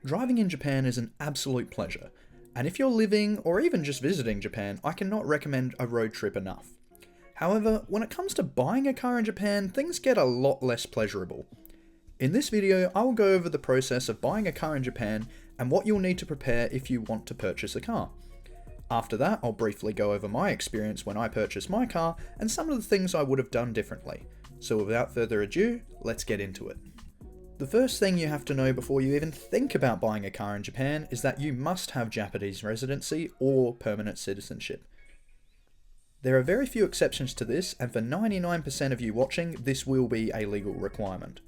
Driving in Japan is an absolute pleasure, and if you're living or even just visiting Japan, I cannot recommend a road trip enough. However, when it comes to buying a car in Japan, things get a lot less pleasurable. In this video, I will go over the process of buying a car in Japan and what you'll need to prepare if you want to purchase a car. After that, I'll briefly go over my experience when I purchased my car and some of the things I would have done differently. So without further ado, let's get into it. The first thing you have to know before you even think about buying a car in Japan is that you must have Japanese residency or permanent citizenship. There are very few exceptions to this, and for 99% of you watching, this will be a legal requirement.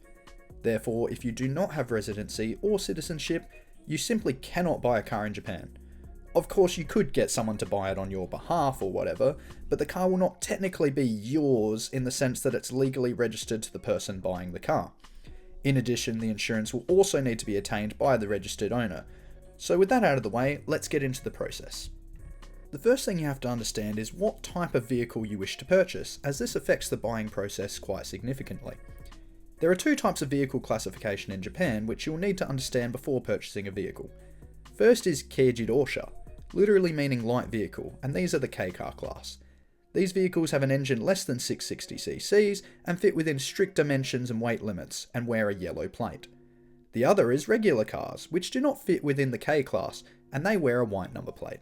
Therefore, if you do not have residency or citizenship, you simply cannot buy a car in Japan. Of course, you could get someone to buy it on your behalf or whatever, but the car will not technically be yours in the sense that it's legally registered to the person buying the car. In addition, the insurance will also need to be attained by the registered owner. So with that out of the way, let's get into the process. The first thing you have to understand is what type of vehicle you wish to purchase, as this affects the buying process quite significantly. There are two types of vehicle classification in Japan which you'll need to understand before purchasing a vehicle. First is keijidosha, literally meaning light vehicle, and these are the K-car class. These vehicles have an engine less than 660cc and fit within strict dimensions and weight limits and wear a yellow plate. The other is regular cars, which do not fit within the K class and they wear a white number plate.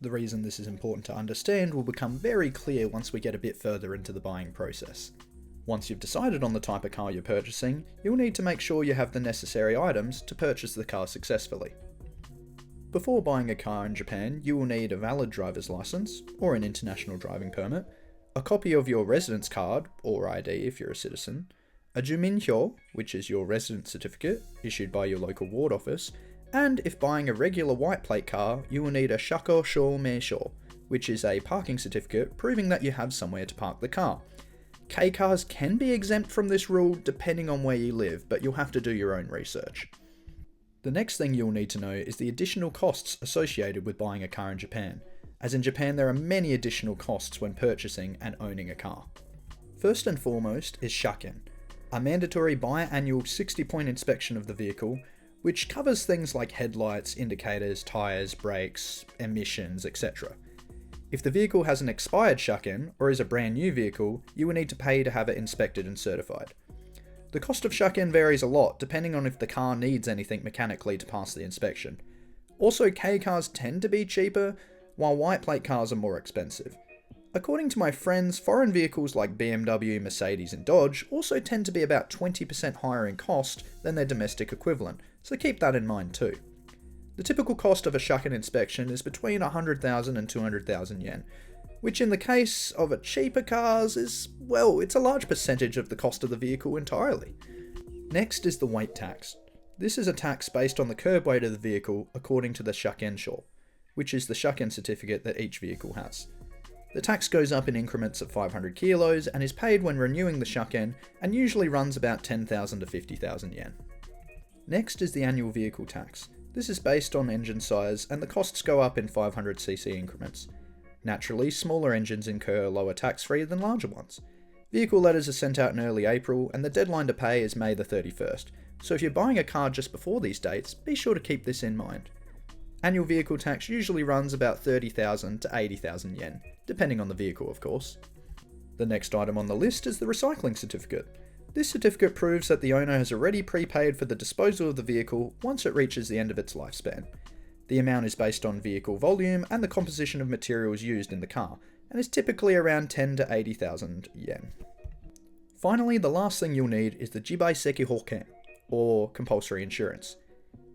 The reason this is important to understand will become very clear once we get a bit further into the buying process. Once you've decided on the type of car you're purchasing, you'll need to make sure you have the necessary items to purchase the car successfully. Before buying a car in Japan, you will need a valid driver's license, or an international driving permit, a copy of your residence card, or ID if you're a citizen, a juminhyo, which is your residence certificate, issued by your local ward office, and if buying a regular white plate car, you will need a shako shou meisho, which is a parking certificate proving that you have somewhere to park the car. K cars can be exempt from this rule depending on where you live, but you'll have to do your own research. The next thing you'll need to know is the additional costs associated with buying a car in Japan, as in Japan there are many additional costs when purchasing and owning a car. First and foremost is shaken, a mandatory biannual 60-point inspection of the vehicle, which covers things like headlights, indicators, tyres, brakes, emissions, etc. If the vehicle has an expired shaken or is a brand new vehicle, you will need to pay to have it inspected and certified. The cost of shaken varies a lot depending on if the car needs anything mechanically to pass the inspection. Also, K cars tend to be cheaper, while white plate cars are more expensive. According to my friends, foreign vehicles like BMW, Mercedes and Dodge also tend to be about 20% higher in cost than their domestic equivalent, so keep that in mind too. The typical cost of a shaken inspection is between 100,000 and 200,000 yen, which in the case of a cheaper cars is, well, it's a large percentage of the cost of the vehicle entirely. Next is the weight tax. This is a tax based on the curb weight of the vehicle according to the shakensho, which is the shaken certificate that each vehicle has. The tax goes up in increments of 500 kilos and is paid when renewing the shaken and usually runs about 10,000 to 50,000 yen. Next is the annual vehicle tax. This is based on engine size and the costs go up in 500cc increments. Naturally, smaller engines incur lower tax free than larger ones. Vehicle letters are sent out in early April and the deadline to pay is May the 31st, so if you're buying a car just before these dates, be sure to keep this in mind. Annual vehicle tax usually runs about 30,000 to 80,000 yen, depending on the vehicle of course. The next item on the list is the recycling certificate. This certificate proves that the owner has already prepaid for the disposal of the vehicle once it reaches the end of its lifespan. The amount is based on vehicle volume and the composition of materials used in the car, and is typically around 10 to 80,000 yen. Finally, the last thing you'll need is the Jibai Seki Hoken, or compulsory insurance.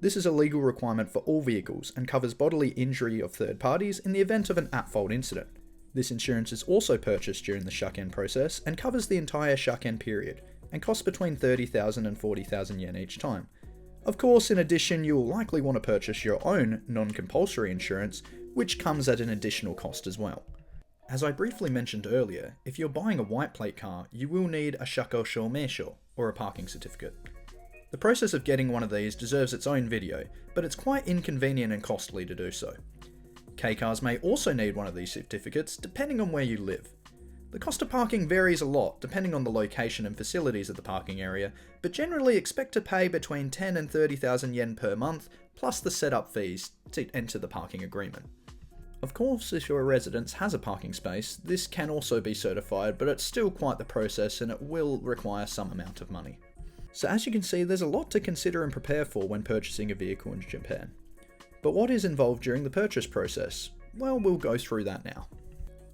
This is a legal requirement for all vehicles and covers bodily injury of third parties in the event of an at-fault incident. This insurance is also purchased during the shaken process and covers the entire shaken period, and costs between 30,000 and 40,000 yen each time. Of course, in addition, you will likely want to purchase your own non-compulsory insurance, which comes at an additional cost as well. As I briefly mentioned earlier, if you're buying a white plate car, you will need a shako shou meisho, or a parking certificate. The process of getting one of these deserves its own video, but it's quite inconvenient and costly to do so. K cars may also need one of these certificates depending on where you live. The cost of parking varies a lot depending on the location and facilities of the parking area, but generally expect to pay between 10 and 30,000 yen per month, plus the setup fees to enter the parking agreement. Of course, if your residence has a parking space, this can also be certified, but it's still quite the process and it will require some amount of money. So as you can see, there's a lot to consider and prepare for when purchasing a vehicle in Japan. But what is involved during the purchase process? Well, we'll go through that now.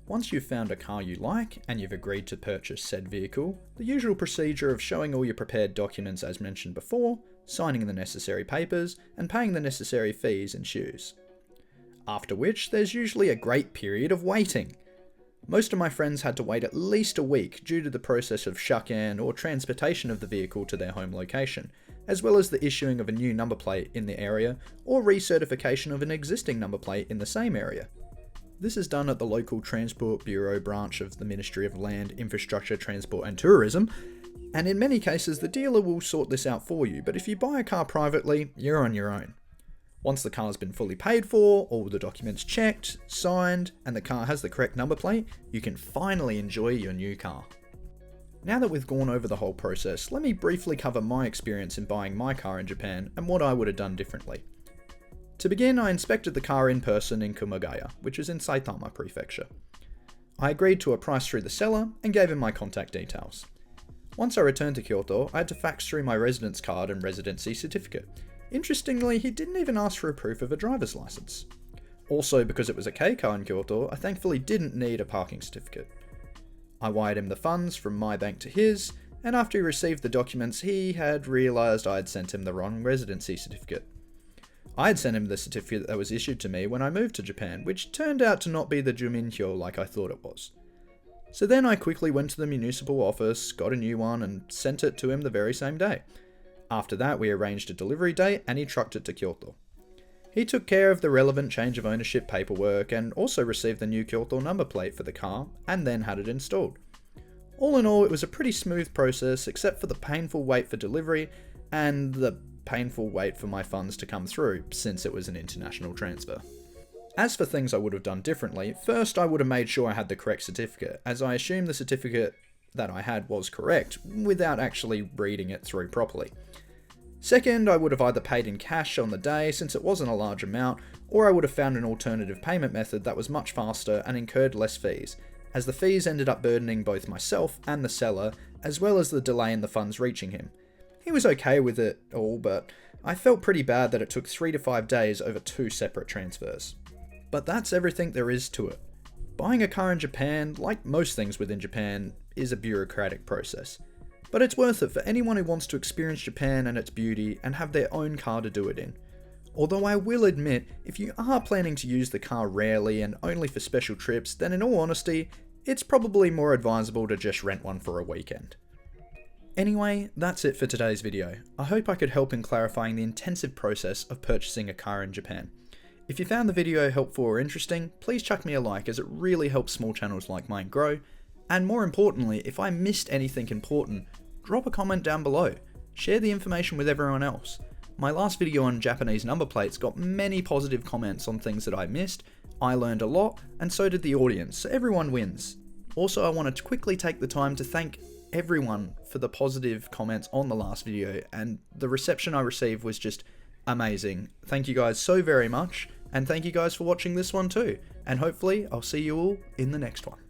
Once you've found a car you like and you've agreed to purchase said vehicle, the usual procedure of showing all your prepared documents as mentioned before, signing the necessary papers, and paying the necessary fees ensues. After which, there's usually a great period of waiting. Most of my friends had to wait at least a week due to the process of shaken or transportation of the vehicle to their home location, as well as the issuing of a new number plate in the area or recertification of an existing number plate in the same area. This is done at the local Transport Bureau branch of the Ministry of Land, Infrastructure, Transport and Tourism, and in many cases the dealer will sort this out for you, but if you buy a car privately, you're on your own. Once the car's been fully paid for, all the documents checked, signed, and the car has the correct number plate, you can finally enjoy your new car. Now that we've gone over the whole process, let me briefly cover my experience in buying my car in Japan and what I would have done differently. To begin, I inspected the car in person in Kumagaya, which is in Saitama Prefecture. I agreed to a price through the seller and gave him my contact details. Once I returned to Kyoto, I had to fax through my residence card and residency certificate. Interestingly, he didn't even ask for a proof of a driver's license. Also, because it was a Kei car in Kyoto, I thankfully didn't need a parking certificate. I wired him the funds from my bank to his, and after he received the documents, he had realised I had sent him the wrong residency certificate. I had sent him the certificate that was issued to me when I moved to Japan, which turned out to not be the Juminhyo like I thought it was. So then I quickly went to the municipal office, got a new one, and sent it to him the very same day. After that, we arranged a delivery date and he trucked it to Kyoto. He took care of the relevant change of ownership paperwork and also received the new Kyoto number plate for the car and then had it installed. All in all, it was a pretty smooth process except for the painful wait for delivery and the painful wait for my funds to come through since it was an international transfer. As for things I would have done differently, first I would have made sure I had the correct certificate, as I assumed the certificate that I had was correct without actually reading it through properly. Second, I would have either paid in cash on the day since it wasn't a large amount, or I would have found an alternative payment method that was much faster and incurred less fees, as the fees ended up burdening both myself and the seller, as well as the delay in the funds reaching him. He was okay with it all, but I felt pretty bad that it took 3 to 5 days over 2 separate transfers. But that's everything there is to it. Buying a car in Japan, like most things within Japan, is a bureaucratic process. But it's worth it for anyone who wants to experience Japan and its beauty and have their own car to do it in. Although I will admit, if you are planning to use the car rarely and only for special trips, then in all honesty, it's probably more advisable to just rent one for a weekend. Anyway, that's it for today's video. I hope I could help in clarifying the intensive process of purchasing a car in Japan. If you found the video helpful or interesting, please chuck me a like as it really helps small channels like mine grow. And more importantly, if I missed anything important, drop a comment down below. Share the information with everyone else. My last video on Japanese number plates got many positive comments on things that I missed. I learned a lot, and so did the audience, so everyone wins. Also, I wanted to quickly take the time to thank everyone for the positive comments on the last video, and the reception I received was just amazing. Thank you guys so very much, and thank you guys for watching this one too, and hopefully I'll see you all in the next one.